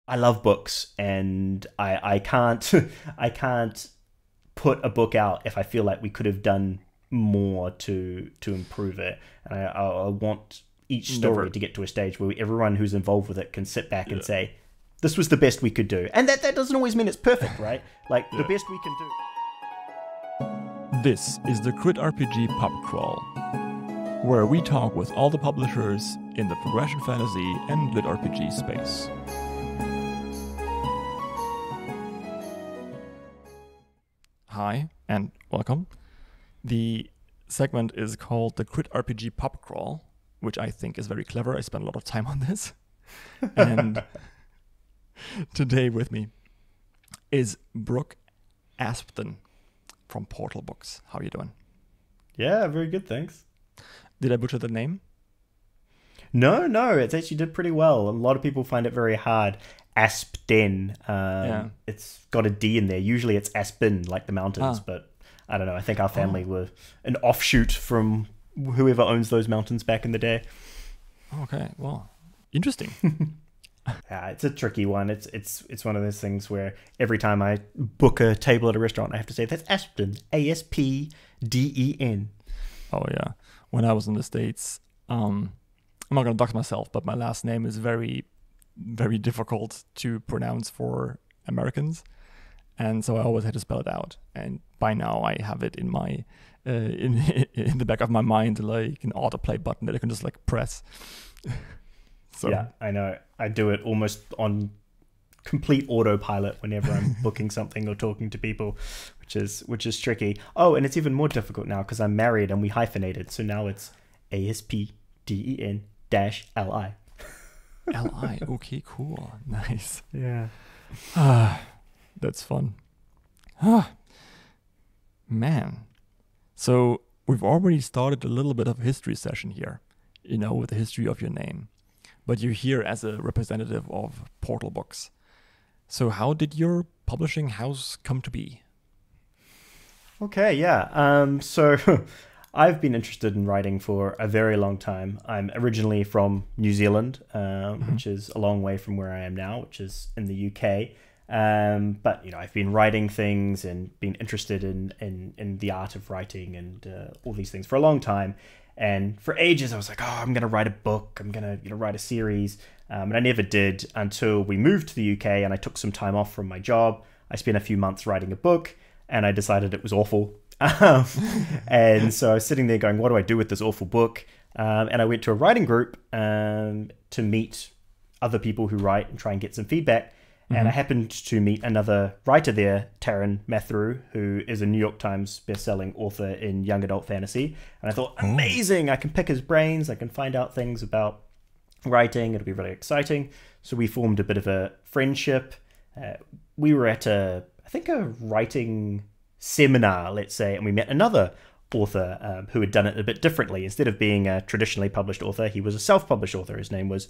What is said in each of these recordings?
I love books, and I can't I can't put a book out if I feel like we could have done more to improve it. And I want each story to get to a stage where everyone who's involved with it can sit back and say, this was the best we could do. And that doesn't always mean it's perfect, right? Like, the best we can do. This is the CritRPG PubCrawl, where we talk with all the publishers in the progression fantasy and LitRPG space. Hi, and welcome. The segment is called the CritRPG PubCrawl, which I think is very clever. I spent a lot of time on this. And today with me is Brook Aspden from Portal Books. How are you doing? Yeah, very good, thanks. Did I butcher the name? No, it's actually did pretty well. A lot of people find it very hard. Aspden. It's got a D in there. Usually it's Aspen, like the mountains, but I don't know. I think our family were an offshoot from whoever owns those mountains back in the day. Okay, well, interesting. Yeah, it's a tricky one. It's one of those things where every time I book a table at a restaurant, I have to say, that's Aspden, Aspden. Oh, yeah. When I was in the States, I'm not going to dox myself, but my last name is very, very difficult to pronounce for Americans. And so I always had to spell it out. And by now I have it in my in the back of my mind, like an autoplay button that I can just like press. So. Yeah, I know. I do it almost on complete autopilot whenever I'm booking something or talking to people, which is tricky. Oh, and it's even more difficult now because I'm married and we hyphenated. So now it's ASPDEN-LI. L-I. Okay, cool. Nice. Yeah. That's fun. Man. So we've already started a little bit of a history session here, with the history of your name. But you're here as a representative of Portal Books. So how did your publishing house come to be? Okay, yeah. So I've been interested in writing for a very long time. I'm originally from New Zealand, which is a long way from where I am now, which is in the UK. But I've been writing things and been interested in the art of writing and all these things for a long time. And for ages, I was like, I'm going to write a book. I'm going to write a series. And I never did until we moved to the UK and I took some time off from my job. I spent a few months writing a book and I decided it was awful. And so I was sitting there going, what do I do with this awful book? And I went to a writing group to meet other people who write and try and get some feedback. And I happened to meet another writer there, Taryn Mathrew, who is a New York Times bestselling author in young adult fantasy. And I thought, amazing, I can pick his brains, I can find out things about writing, it'll be really exciting. So we formed a bit of a friendship. We were at a writing seminar, let's say, and we met another author who had done it a bit differently. Instead of being a traditionally published author, he was a self-published author. His name was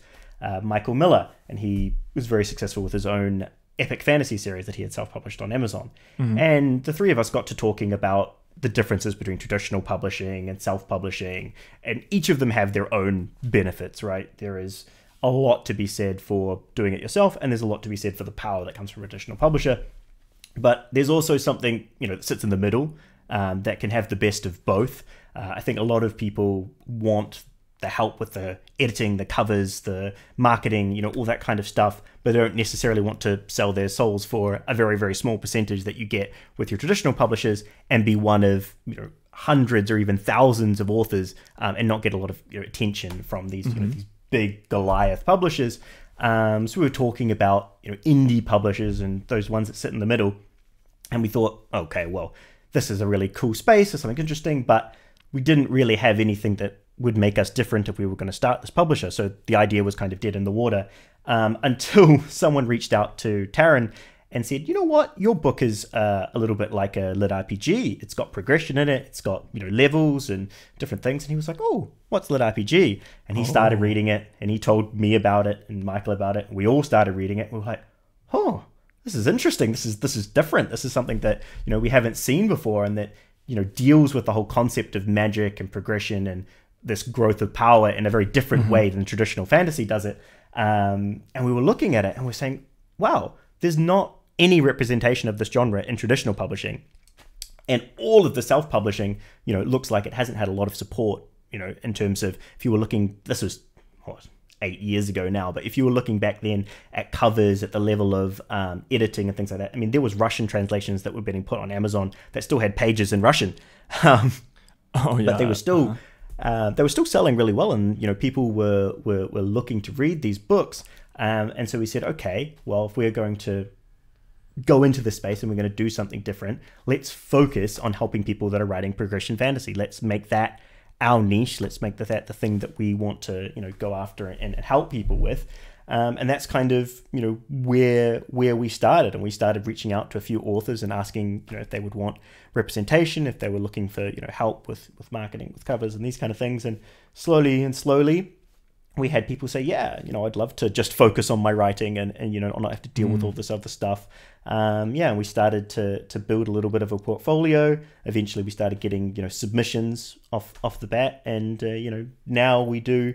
Michael Miller, and he was very successful with his own epic fantasy series that he had self-published on Amazon. And the three of us got to talking about the differences between traditional publishing and self-publishing, and each of them have their own benefits, right? There is a lot to be said for doing it yourself, and there's a lot to be said for the power that comes from a traditional publisher. But there's also something, that sits in the middle that can have the best of both. I think a lot of people want the help with the editing, the covers, the marketing, all that kind of stuff, but they don't necessarily want to sell their souls for a very, very small percentage that you get with your traditional publishers and be one of hundreds or even thousands of authors and not get a lot of attention from these, these big Goliath publishers. So we were talking about indie publishers and those ones that sit in the middle, and we thought, okay, well, this is a really cool space, there's something interesting, but we didn't really have anything that would make us different if we were going to start this publisher. So the idea was kind of dead in the water until someone reached out to Taryn and said, you know what, your book is a little bit like a LitRPG. It's got progression in it. It's got levels and different things. And he was like, oh, what's LitRPG? And he started reading it and he told me about it and Michael about it. We all started reading it. We were like, oh, this is interesting. This is different. This is something that we haven't seen before, and that deals with the whole concept of magic and progression and this growth of power in a very different way than traditional fantasy does it. And we were looking at it and we're saying, wow, there's not any representation of this genre in traditional publishing. And all of the self-publishing, you know, looks like it hasn't had a lot of support, you know, in terms of, if you were looking, this was, what, 8 years ago now, but if you were looking back then at covers, at the level of editing and things like that, I mean, there was Russian translations that were being put on Amazon that still had pages in Russian. But they were still selling really well, and you know, people were looking to read these books, and so we said, okay, well, if we're going to go into this space and we're going to do something different, let's focus on helping people that are writing progression fantasy. Let's make that our niche. Let's make that the thing that we want to, you know, go after and help people with. And that's kind of, you know, where we started. And we started reaching out to a few authors and asking, you know, if they would want representation, if they were looking for, you know, help with marketing, with covers and these kind of things. And slowly, we had people say, yeah, you know, I'd love to just focus on my writing and you know, not have to deal with all this other stuff. And we started to build a little bit of a portfolio. Eventually we started getting, you know, submissions off the bat. And, you know, now we do,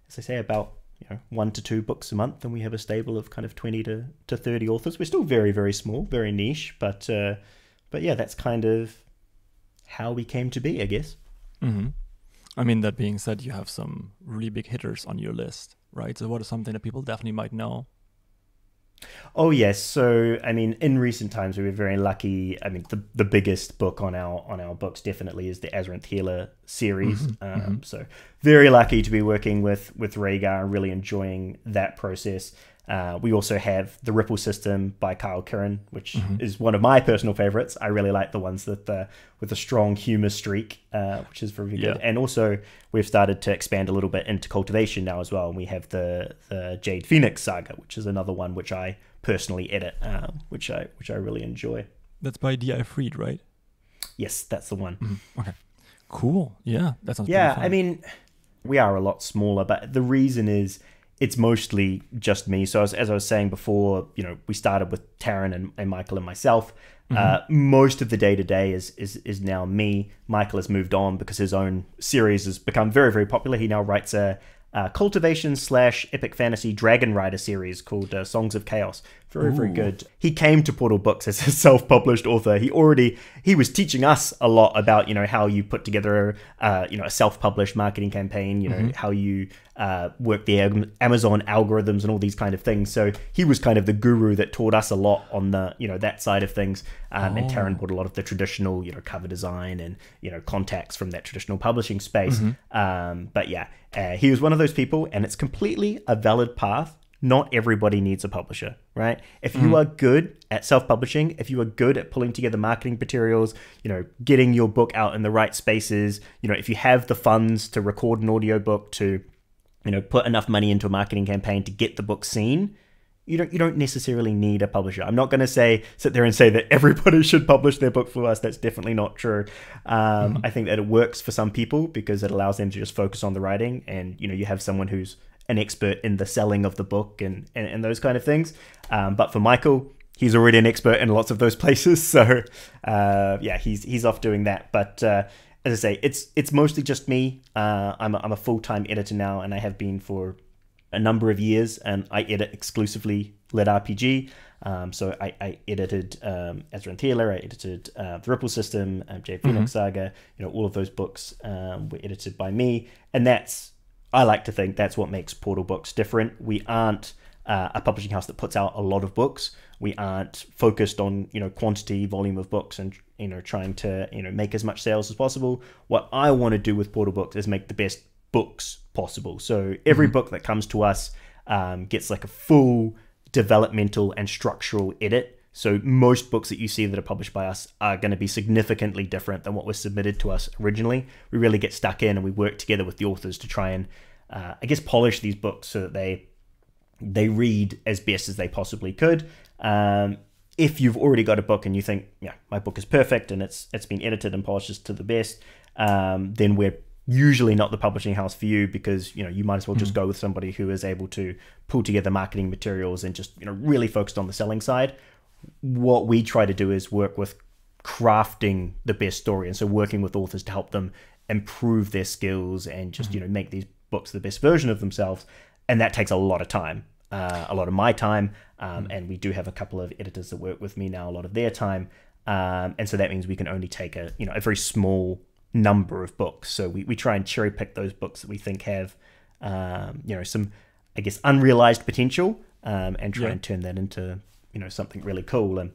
as I say, about, you know, 1 to 2 books a month, and we have a stable of kind of 20 to 30 authors. We're still very, very small, very niche, but yeah, that's kind of how we came to be, I guess. Mm-hmm. I mean, that being said, you have some really big hitters on your list, right? So what is something that people definitely might know? Oh yes, so I mean, in recent times we were very lucky. I mean, the biggest book on our books definitely is the Azeroth Healer series. So very lucky to be working with Rhaegar, really enjoying that process. We also have the Ripple System by Kyle Curran, which is one of my personal favorites. I really like the ones that with a strong humor streak, which is very good. And also we've started to expand a little bit into Cultivation now as well. And we have the Jade Phoenix Saga, which is another one which I personally edit, which I really enjoy. That's by D.I. Fried, right? Yes, that's the one. Okay, cool. Yeah, that sounds yeah. pretty fun. I mean, we are a lot smaller, but the reason is, it's mostly just me. So as I was saying before, you know, we started with Taryn and Michael and myself. Most of the day-to-day is now me. Michael has moved on because his own series has become very, very popular. He now writes a Cultivation / epic fantasy Dragon Rider series called Songs of Chaos. Very good. He came to Portal Books as a self-published author. He was teaching us a lot about, you know, how you put together you know, a self-published marketing campaign, you know, how you work the Amazon algorithms and all these kind of things. So he was kind of the guru that taught us a lot on the, you know, that side of things. And Taryn brought a lot of the traditional, you know, cover design and, you know, contacts from that traditional publishing space. But yeah, he was one of those people, and it's completely a valid path. Not everybody needs a publisher, right? If you are good at self-publishing, if you are good at pulling together marketing materials, you know, getting your book out in the right spaces, you know, if you have the funds to record an audiobook, to, you know, put enough money into a marketing campaign to get the book seen, you don't necessarily need a publisher. I'm not going to sit there and say that everybody should publish their book for us. That's definitely not true. I think that it works for some people because it allows them to just focus on the writing, and, you know, you have someone who's an expert in the selling of the book and those kind of things. But for Michael, he's already an expert in lots of those places. So yeah, he's off doing that. But as I say, it's mostly just me. I'm a full-time editor now, and I have been for a number of years, and I edit exclusively LitRPG. So I edited Azeroth Healer, I edited the Ripple System, Jade Phoenix Saga. You know, all of those books were edited by me, and I like to think that's what makes Portal Books different. We aren't a publishing house that puts out a lot of books. We aren't focused on, you know, quantity, volume of books, and, you know, trying to, you know, make as much sales as possible. What I want to do with Portal Books is make the best books possible. So every book that comes to us gets like a full developmental and structural edit. So most books that you see that are published by us are going to be significantly different than what was submitted to us originally. We really get stuck in, and we work together with the authors to try and, I guess, polish these books so that they read as best as they possibly could. If you've already got a book and you think, yeah, my book is perfect and it's been edited and polished to the best, then we're usually not the publishing house for you, because, you know, you might as well just go with somebody who is able to pull together marketing materials and just, you know, really focused on the selling side. What we try to do is work with crafting the best story, and so working with authors to help them improve their skills and just, you know, make these books the best version of themselves. And that takes a lot of time. a lot of my time, and we do have a couple of editors that work with me now, a lot of their time, and so that means we can only take a very small number of books. So we try and cherry pick those books that we think have some, I guess, unrealized potential, and try and turn that into something really cool. And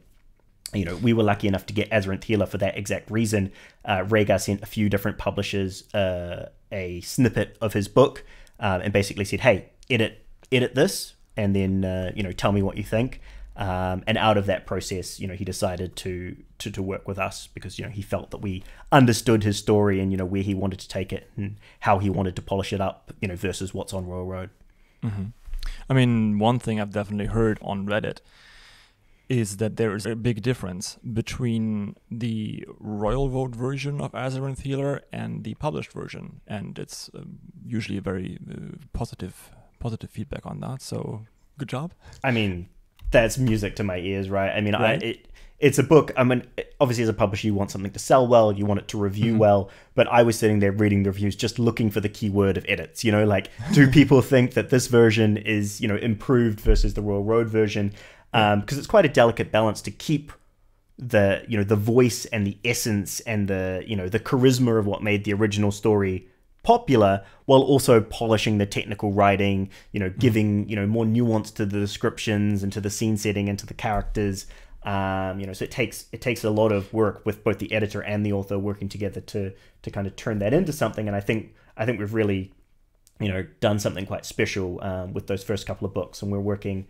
we were lucky enough to get Azeroth Healer for that exact reason. Rhaegar sent a few different publishers a snippet of his book, and basically said, hey, edit this, and then tell me what you think. And out of that process, he decided to work with us because he felt that we understood his story and where he wanted to take it and how he wanted to polish it up, versus what's on Royal Road. I mean, one thing I've definitely heard on Reddit is that there is a big difference between the Royal Road version of Azeroth Healer and the published version, and it's usually a very positive feedback on that. So good job. I mean, that's music to my ears, right? I mean, right? It's a book. I mean, obviously as a publisher, you want something to sell well, you want it to review well, but I was sitting there reading the reviews just looking for the keyword of edits, like, do people think that this version is, improved versus the Royal Road version? Because it's quite a delicate balance to keep the, the voice and the essence and the, the charisma of what made the original story popular, while also polishing the technical writing, giving, more nuance to the descriptions and to the scene setting and to the characters. So it takes a lot of work with both the editor and the author working together to kind of turn that into something. And I think we've really, done something quite special with those first couple of books, and we're working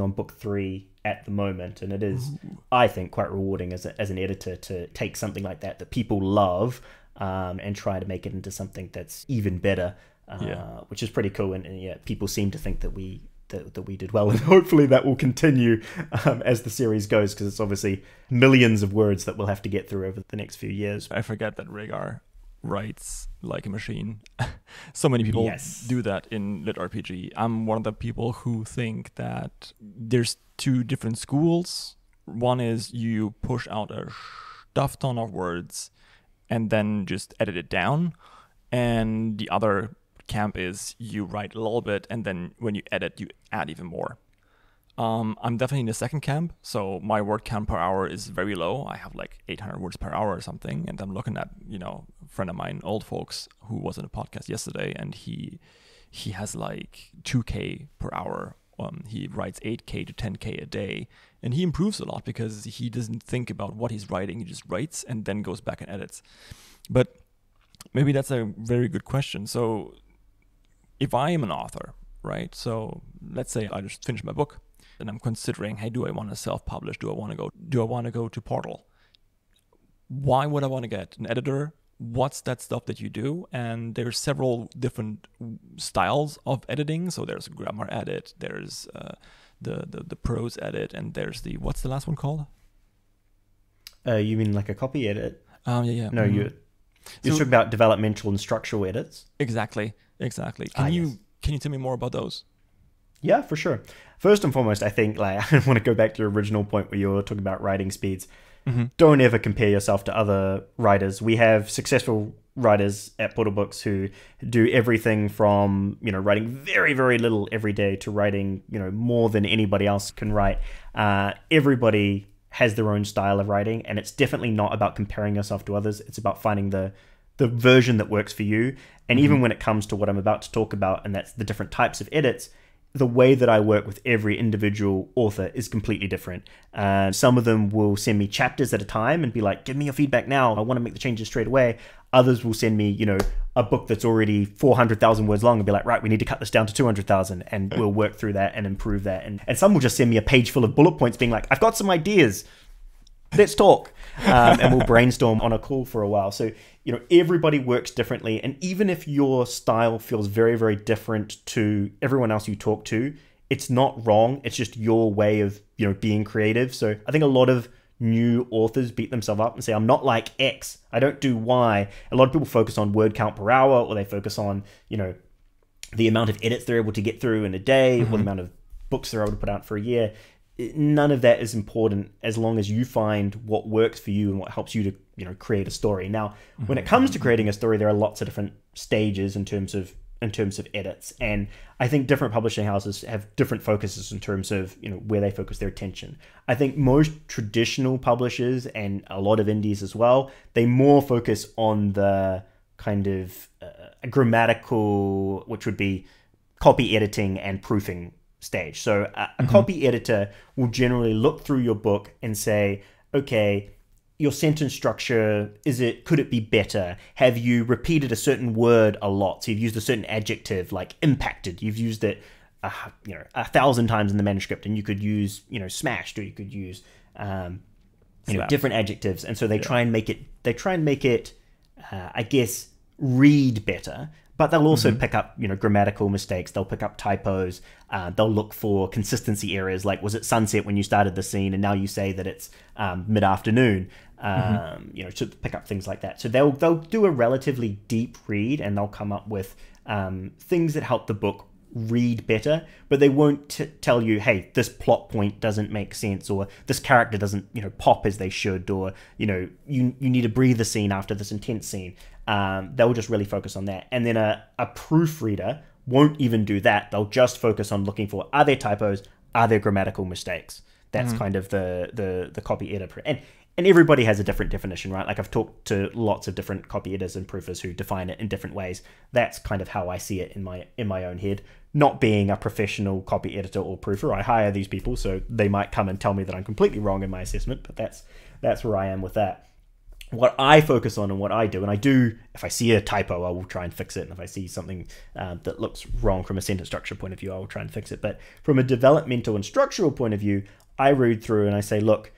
on book 3 at the moment, and it is, I think, quite rewarding as an editor to take something like that people love, and try to make it into something that's even better, which is pretty cool. And people seem to think that we did well, and hopefully that will continue as the series goes, because it's obviously millions of words that we'll have to get through over the next few years. I forget that Rhaegar writes like a machine. So many people do that in LitRPG. I'm one of the people who think that there's 2 different schools. One is you push out a stuff ton of words and then just edit it down, and the other camp is you write a little bit and then when you edit you add even more. I'm definitely in the second camp, so my word count per hour is very low. I have like 800 words per hour or something, and I'm looking at a friend of mine, old folks, who was in a podcast yesterday, and he has like 2K per hour. He writes 8K to 10K a day, and he improves a lot because he doesn't think about what he's writing. He just writes and then goes back and edits. But maybe that's a very good question. So if I am an author, right? So let's say I just finished my book and I'm considering, hey, do I want to self-publish? Do I want to go to Portal? Why would I want to get an editor? What's that stuff that you do? And there's several different styles of editing. So there's grammar edit, there's the prose edit, and there's what's the last one called? You mean like a copy edit? Yeah. No, you're talking about developmental and structural edits. Exactly. Can you tell me more about those? Yeah, for sure. First and foremost, I think I want to go back to your original point where you were talking about writing speeds. Don't ever compare yourself to other writers. We have successful writers at Portal Books who do everything from writing very, very little every day to writing more than anybody else can write. Everybody has their own style of writing, and it's definitely not about comparing yourself to others. It's about finding the version that works for you. And even when it comes to what I'm about to talk about, and that's the different types of edits, the way that I work with every individual author is completely different. Some of them will send me chapters at a time and be like, give me your feedback now. I want to make the changes straight away. Others will send me, a book that's already 400,000 words long and be like, right, we need to cut this down to 200,000, and we'll work through that and improve that. And some will just send me a page full of bullet points being like, I've got some ideas. Let's talk. And we'll brainstorm on a call for a while. So, everybody works differently. And even if your style feels very, very different to everyone else you talk to, it's not wrong. It's just your way of, being creative. So I think a lot of new authors beat themselves up and say, I'm not like X. I don't do Y. A lot of people focus on word count per hour, or they focus on, the amount of edits they're able to get through in a day, or the amount of books they're able to put out for a year. None of that is important as long as you find what works for you and what helps you to create a story. Now, when it comes to creating a story, there are lots of different stages in terms of in terms of edits. And I think different publishing houses have different focuses in terms of, you know, where they focus their attention. I think most traditional publishers and a lot of indies as well, they more focus on the kind of grammatical, which would be copy editing and proofing stage. So a copy editor will generally look through your book and say, okay, your sentence structure, could it be better? Have you repeated a certain word a lot? So you've used a certain adjective like impacted. You've used it 1,000 times in the manuscript, and you could use, you know, smashed, or you could use different adjectives. And so they try and make it I guess read better. But they'll also pick up, you know, grammatical mistakes. They'll pick up typos. They'll look for consistency errors, like was it sunset when you started the scene and now you say that it's mid-afternoon. You know, to pick up things like that. So they'll do a relatively deep read, and they'll come up with things that help the book read better. But they won't tell you, hey, this plot point doesn't make sense, or this character doesn't, you know, pop as they should, or, you know, you need a breather scene after this intense scene. They'll just really focus on that. And then a proofreader won't even do that. They'll just focus on looking for, are there typos? Are there grammatical mistakes? That's kind of the copy editor. And everybody has a different definition, right? Like I've talked to lots of different copy editors and proofers who define it in different ways. That's kind of how I see it in my own head. Not being a professional copy editor or proofer, I hire these people, so they might come and tell me that I'm completely wrong in my assessment, but that's where I am with that. What I focus on and what I do, and I do, if I see a typo, I will try and fix it. And if I see something that looks wrong from a sentence structure point of view, I will try and fix it. But from a developmental and structural point of view, I read through and I say, look,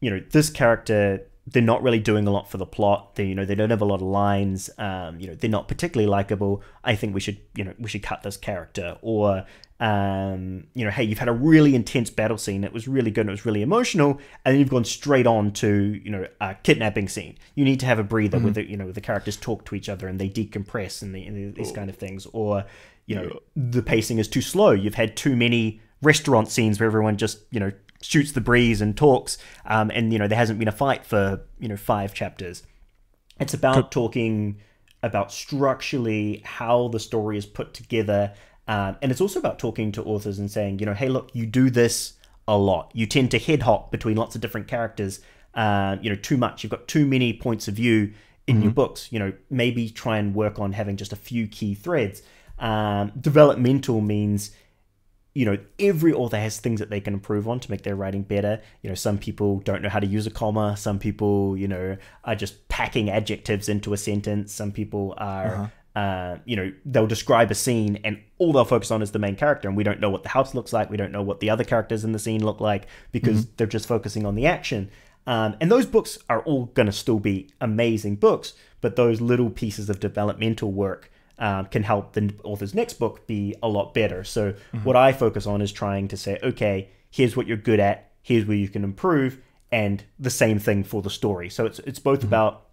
you know, this character, they're not really doing a lot for the plot. They don't have a lot of lines. You know, they're not particularly likable. I think we should cut this character. Or, you know, hey, you've had a really intense battle scene. It was really good. And it was really emotional. And then you've gone straight on to, you know, a kidnapping scene. You need to have a breather where the characters talk to each other and they decompress and these kind of things. Or, you know, the pacing is too slow. You've had too many restaurant scenes where everyone just, you know, shoots the breeze and talks, and, you know, there hasn't been a fight for, you know, 5 chapters. It's about talking about structurally how the story is put together, and it's also about talking to authors and saying, you know, hey, look, you do this a lot. You tend to head hop between lots of different characters, you know, too much. You've got too many points of view in your books. You know, maybe try and work on having just a few key threads. Developmental means, you know, every author has things that they can improve on to make their writing better. You know, some people don't know how to use a comma. Some people, you know, are just packing adjectives into a sentence. Some people are, you know, they'll describe a scene and all they'll focus on is the main character. And we don't know what the house looks like. We don't know what the other characters in the scene look like because they're just focusing on the action. And those books are all going to still be amazing books, but those little pieces of developmental work can help the author's next book be a lot better. So what I focus on is trying to say, okay, here's what you're good at, here's where you can improve, and the same thing for the story. So it's both about,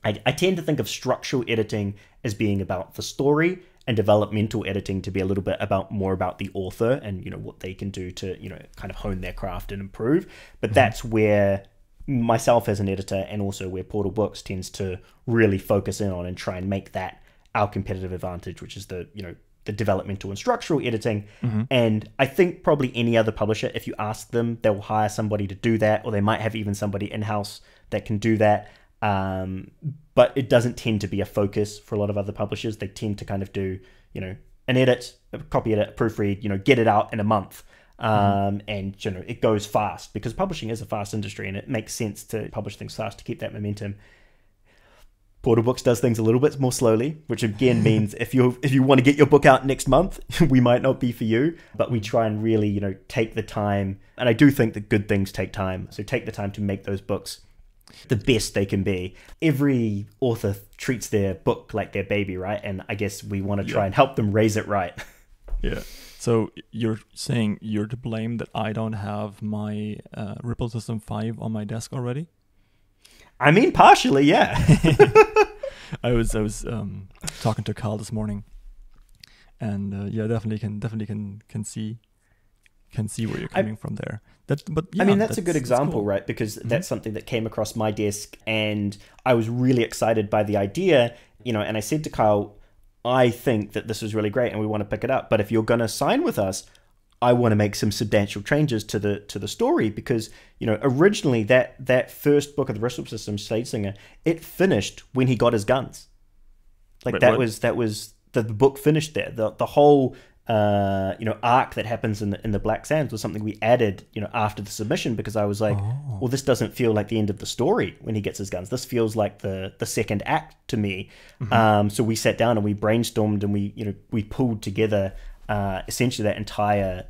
I tend to think of structural editing as being about the story, and developmental editing to be a little bit more about the author and, you know, what they can do to, you know, kind of hone their craft and improve. But that's where myself as an editor, and also where Portal Books tends to really focus in on and try and make that our competitive advantage, which is the, you know, the developmental and structural editing. And I think probably any other publisher, if you ask them, they'll hire somebody to do that, or they might have even somebody in-house that can do that. But it doesn't tend to be a focus for a lot of other publishers. They tend to kind of do, you know, an edit, a copy edit, a proofread, you know, get it out in a month. And, you know, it goes fast because publishing is a fast industry and it makes sense to publish things fast to keep that momentum. Portal Books does things a little bit more slowly, which again means if you want to get your book out next month, we might not be for you, but we try and really, you know, take the time. And I do think that good things take time. So take the time to make those books the best they can be. Every author treats their book like their baby, right? And I guess we want to try and help them raise it right. Yeah. So you're saying you're to blame that I don't have my Ripple System 5 on my desk already? I mean, partially, yeah. I was talking to Carl this morning, and yeah, definitely can see where you're coming from there. But yeah, I mean, that's a good example, cool. Right? Because that's something that came across my desk, and I was really excited by the idea, you know. And I said to Carl, I think that this is really great and we want to pick it up. But if you're going to sign with us, I want to make some substantial changes to the story, because, you know, originally that first book of the Ritual System, Sladesinger, it finished when he got his guns. Like Wait, that what? was the book finished there. The whole you know, arc that happens in the Black Sands was something we added, you know, after the submission, because I was like, well, this doesn't feel like the end of the story when he gets his guns. This feels like the second act to me. So we sat down and we brainstormed and we pulled together essentially that entire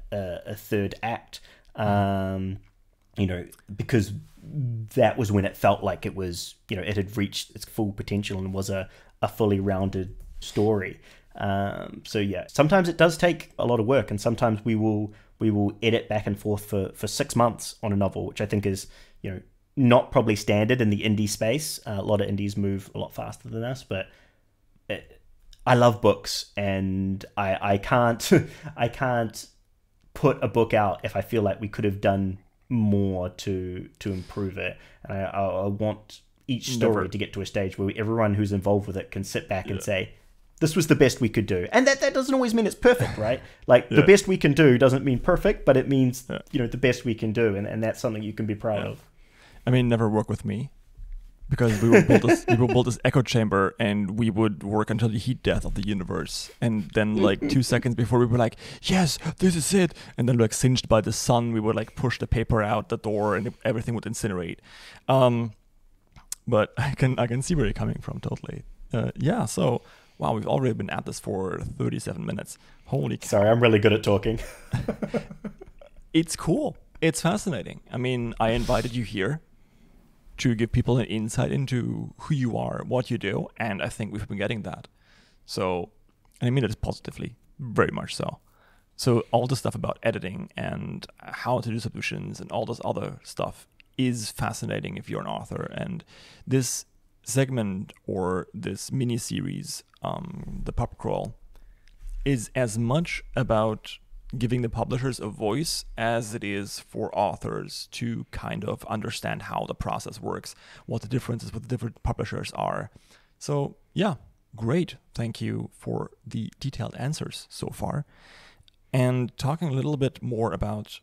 third act. You know, because that was when it felt like it was, you know, it had reached its full potential and was a fully rounded story. So yeah, sometimes it does take a lot of work, and sometimes we will edit back and forth for 6 months on a novel, which I think is, you know, not probably standard in the indie space. A lot of indies move a lot faster than us, but I love books, and I can't I can't put a book out if I feel like we could have done more to improve it. And I want each story to get to a stage where everyone who's involved with it can sit back and say, this was the best we could do. And that doesn't always mean it's perfect, right? Like the best we can do doesn't mean perfect, but it means, you know, the best we can do. And that's something you can be proud of. I mean, never work with me, because we would build this echo chamber, and we would work until the heat death of the universe. And then like 2 seconds before, we were like, yes, this is it. And then like singed by the sun, we would like push the paper out the door and everything would incinerate. But I can see where you're coming from, totally. Yeah, so... Wow, we've already been at this for 37 minutes. Holy cow. Sorry, I'm really good at talking. It's cool. It's fascinating. I mean, I invited you here to give people an insight into who you are, what you do, and I think we've been getting that. So, and I mean it positively, very much so. So all the stuff about editing and how to do submissions and all this other stuff is fascinating if you're an author. And this segment, or this mini-series, the PubCrawl, is as much about giving the publishers a voice as it is for authors to kind of understand how the process works, what the differences with the different publishers are. So yeah, great. Thank you for the detailed answers so far. And talking a little bit more about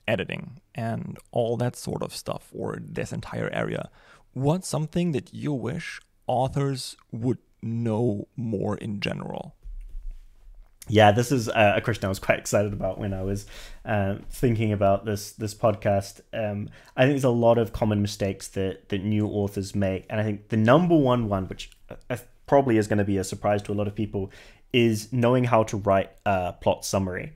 editing and all that sort of stuff, or this entire area, what's something that you wish authors would know more in general? Yeah, this is a question I was quite excited about when I was thinking about this podcast. I think there's a lot of common mistakes that new authors make, and I think the number one, which probably is going to be a surprise to a lot of people, is knowing how to write a plot summary.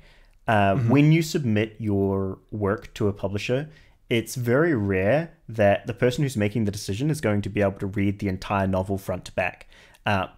When you submit your work to a publisher, it's very rare that the person who's making the decision is going to be able to read the entire novel front to back.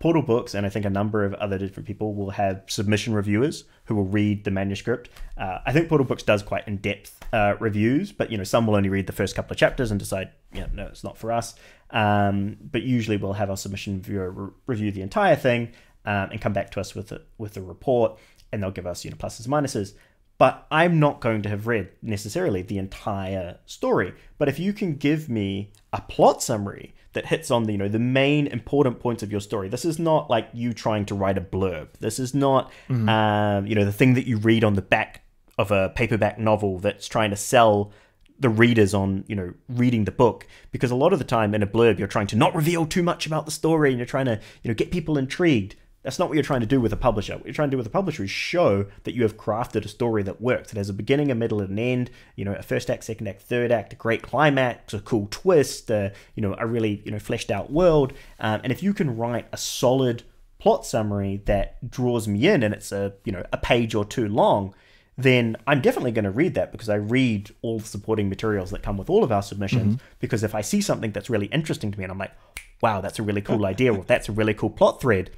Portal Books, and I think a number of other different people, will have submission reviewers who will read the manuscript. I think Portal Books does quite in-depth reviews, but, you know, some will only read the first couple of chapters and decide, yeah, no, it's not for us. But usually we'll have our submission reviewer review the entire thing and come back to us with a report, and they'll give us, you know, pluses, minuses. But I'm not going to have read necessarily the entire story. But if you can give me a plot summary that hits on the, you know, the main important points of your story, this is not like you trying to write a blurb. This is not, you know, the thing that you read on the back of a paperback novel that's trying to sell the readers on, you know, reading the book. Because a lot of the time in a blurb, you're trying to not reveal too much about the story, and you're trying to, you know, get people intrigued. That's not what you're trying to do with a publisher. What you're trying to do with a publisher is show that you have crafted a story that works. It has a beginning, a middle, and an end. You know, a first act, second act, third act, a great climax, a cool twist, you know, a really, you know, fleshed out world. And if you can write a solid plot summary that draws me in, and it's a, you know, a page or two long, then I'm definitely going to read that, because I read all the supporting materials that come with all of our submissions. Because if I see something that's really interesting to me and I'm like, wow, that's a really cool idea, or that's a really cool plot thread,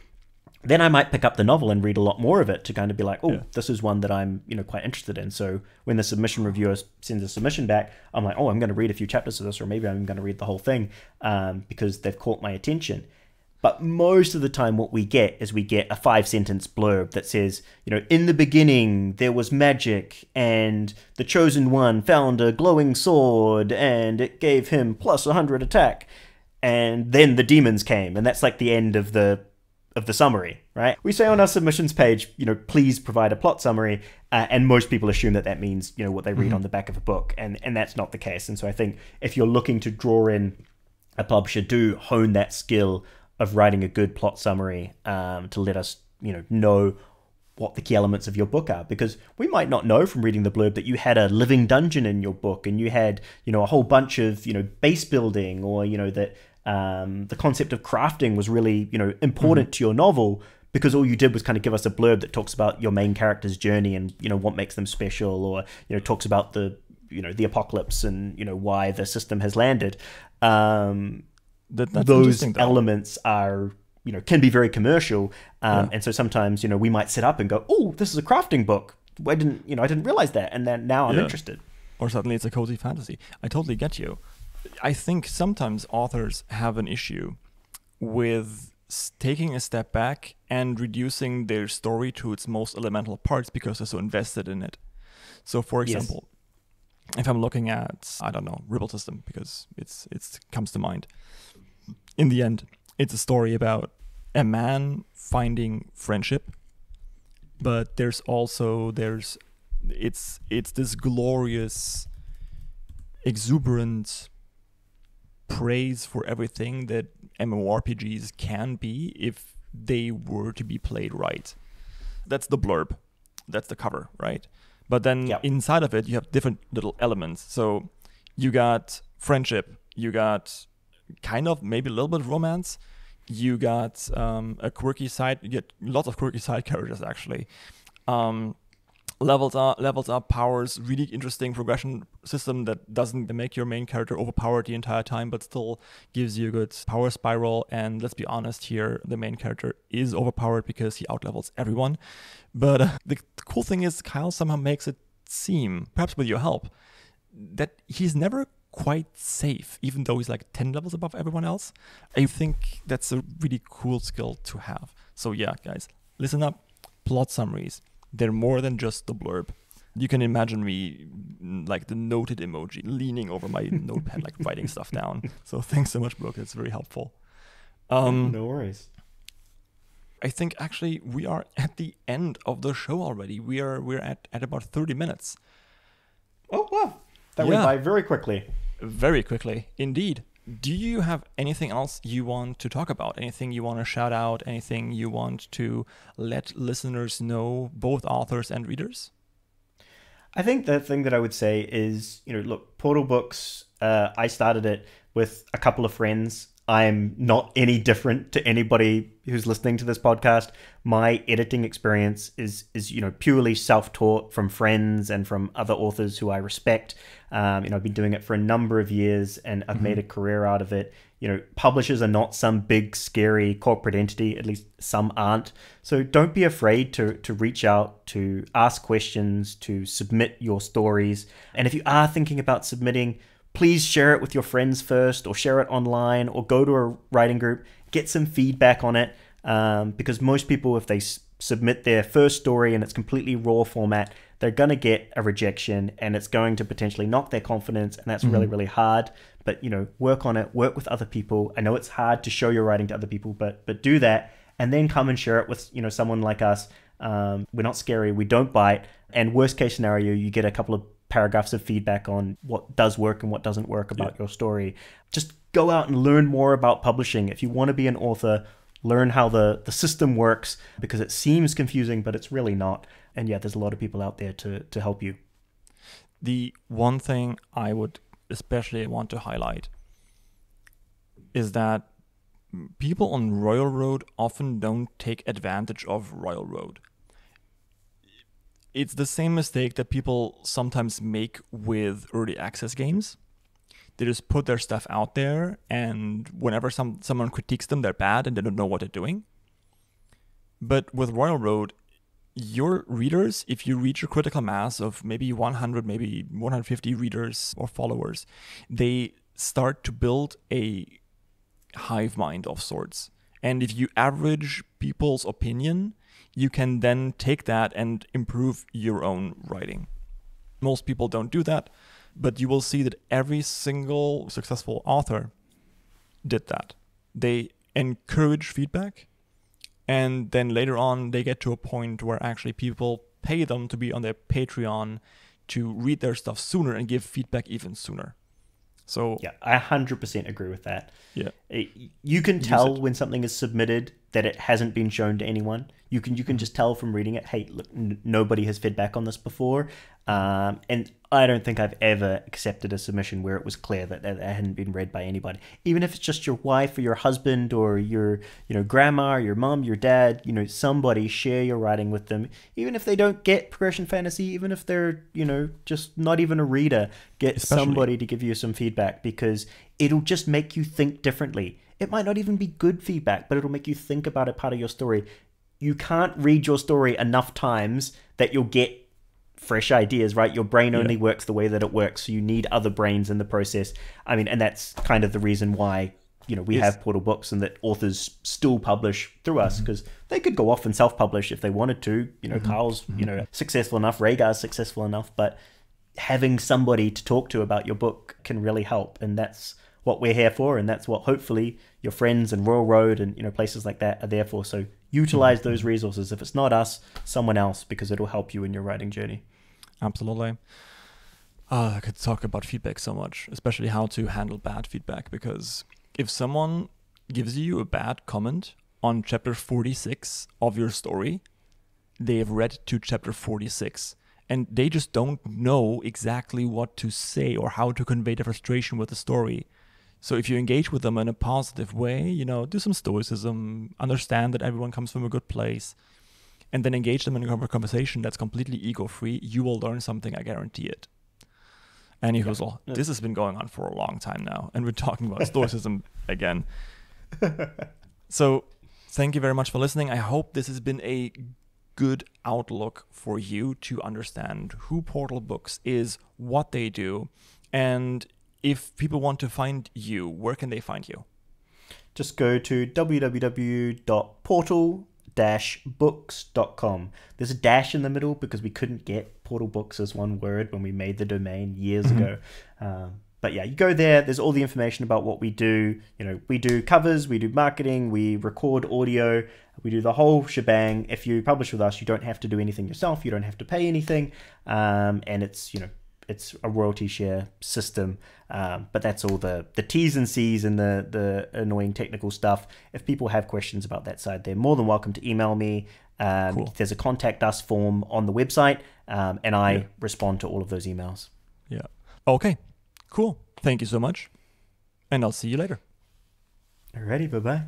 then I might pick up the novel and read a lot more of it to kind of be like, oh, this is one that I'm, you know, quite interested in. So when the submission reviewer sends a submission back, I'm like, oh, I'm going to read a few chapters of this, or maybe I'm going to read the whole thing, because they've caught my attention. But most of the time what we get is we get a 5-sentence blurb that says, you know, in the beginning there was magic, and the chosen one found a glowing sword, and it gave him plus 100 attack. and then the demons came, and that's like the end of the summary, right? We say on our submissions page, please provide a plot summary, and most people assume that means, what they read on the back of a book, and that's not the case. And so I think if you're looking to draw in a publisher, do hone that skill of writing a good plot summary to let us, know what the key elements of your book are, because we might not know from reading the blurb that you had a living dungeon in your book, and you had, a whole bunch of, base building, or, that the concept of crafting was really, important to your novel, because all you did was kind of give us a blurb that talks about your main character's journey and, what makes them special, or, talks about the, the apocalypse and, why the system has landed. Those elements are, can be very commercial. And so sometimes, we might sit up and go, oh, this is a crafting book. I didn't realize that. And then now I'm interested. Or suddenly it's a cozy fantasy. I totally get you. I think sometimes authors have an issue with taking a step back and reducing their story to its most elemental parts because they're so invested in it. So, for example, if I'm looking at, I don't know, Ripple System, because it comes to mind. In the end, it's a story about a man finding friendship, but it's this glorious, exuberant praise for everything that MMORPGs can be if they were to be played right. That's the blurb. That's the cover, right? But then inside of it, you have different little elements. So you got friendship, you got kind of maybe a little bit of romance, you got a quirky side, you get lots of quirky side characters actually. Levels up, powers, really interesting progression system that doesn't make your main character overpowered the entire time, but still gives you a good power spiral. And let's be honest here, the main character is overpowered because he outlevels everyone. But the cool thing is Kyle somehow makes it seem, perhaps with your help, that he's never quite safe, even though he's like 10 levels above everyone else. I think that's a really cool skill to have. So yeah, guys, listen up. Plot summaries. They're more than just the blurb. You can imagine me like the noted emoji leaning over my notepad, like writing stuff down. So thanks so much, Brooke. It's very helpful. No worries. I think actually we are at the end of the show already. We're at about 30 minutes. Oh, wow. That went by very quickly. Very quickly, indeed. Do you have anything else you want to talk about? Anything you want to shout out? Anything you want to let listeners know, both authors and readers? I think the thing that I would say is, look, Portal Books, I started it with a couple of friends. I'm not any different to anybody who's listening to this podcast. My editing experience is purely self-taught from friends and from other authors who I respect. I've been doing it for a number of years, and I've made a career out of it. Publishers are not some big, scary corporate entity. At least some aren't. So don't be afraid to reach out, to ask questions, to submit your stories. And if you are thinking about submitting, please share it with your friends first, or share it online, or go to a writing group, get some feedback on it. Because most people, if they submit their first story in its completely raw format, they're going to get a rejection, and it's going to potentially knock their confidence. And that's really, really hard. But, work on it, work with other people. I know it's hard to show your writing to other people, but do that, and then come and share it with, someone like us. We're not scary. We don't bite. And worst case scenario, you get a couple of paragraphs of feedback on what does work and what doesn't work about your story. Just go out and learn more about publishing. If you want to be an author, learn how the system works, because it seems confusing, but it's really not. And there's a lot of people out there to help you. The one thing I would especially want to highlight is that people on Royal Road often don't take advantage of Royal Road. It's the same mistake that people sometimes make with early access games. They just put their stuff out there, and whenever someone critiques them, they're bad and they don't know what they're doing. But with Royal Road, your readers, if you reach a critical mass of maybe 100, maybe 150 readers or followers, they start to build a hive mind of sorts. And if you average people's opinion, you can then take that and improve your own writing. Most people don't do that, but you will see that every single successful author did that. They encourage feedback, and then later on they get to a point where actually people pay them to be on their Patreon to read their stuff sooner and give feedback even sooner. So yeah, I 100% agree with that. Yeah, you can tell when something is submitted that it hasn't been shown to anyone. You can just tell from reading it, hey, look, nobody has fed back on this before. And I don't think I've ever accepted a submission where it was clear that it hadn't been read by anybody. Even if it's just your wife or your husband or your grandma or your mom, your dad, somebody, share your writing with them. Even if they don't get progression fantasy, even if they're, just not even a reader, get somebody to give you some feedback, because it'll just make you think differently. It might not even be good feedback, but it'll make you think about it, part of your story. You can't read your story enough times that you'll get fresh ideas, right? Your brain only works the way that it works, so you need other brains in the process. I mean, and that's kind of the reason why we have Portal Books and that authors still publish through us, because they could go off and self-publish if they wanted to. Carl's successful enough, Rhaegar's successful enough, but having somebody to talk to about your book can really help, and that's what we're here for, and that's what hopefully your friends and Royal Road and places like that are there for. So utilize those resources. If it's not us, someone else, because it'll help you in your writing journey. Absolutely. I could talk about feedback so much, especially how to handle bad feedback, because if someone gives you a bad comment on chapter 46 of your story, they have read to chapter 46 and they just don't know exactly what to say or how to convey the frustration with the story. So if you engage with them in a positive way, do some stoicism, understand that everyone comes from a good place, and then engage them in a conversation that's completely ego-free, you will learn something, I guarantee it. Anywho, this has been going on for a long time now, and we're talking about stoicism again. So thank you very much for listening. I hope this has been a good outlook for you to understand who Portal Books is, what they do, and if people want to find you, where can they find you? Just go to www.portal-books.com. There's a dash in the middle because we couldn't get Portal Books as one word when we made the domain years ago. But yeah, you go there. There's all the information about what we do. We do covers, we do marketing, we record audio, we do the whole shebang. If you publish with us, you don't have to do anything yourself. You don't have to pay anything. And it's, it's a royalty share system, but that's all the T's and C's and the annoying technical stuff. If people have questions about that side, they're more than welcome to email me. Cool. There's a contact us form on the website, and I respond to all of those emails. Yeah. Okay, cool. Thank you so much, and I'll see you later. Alrighty, bye-bye.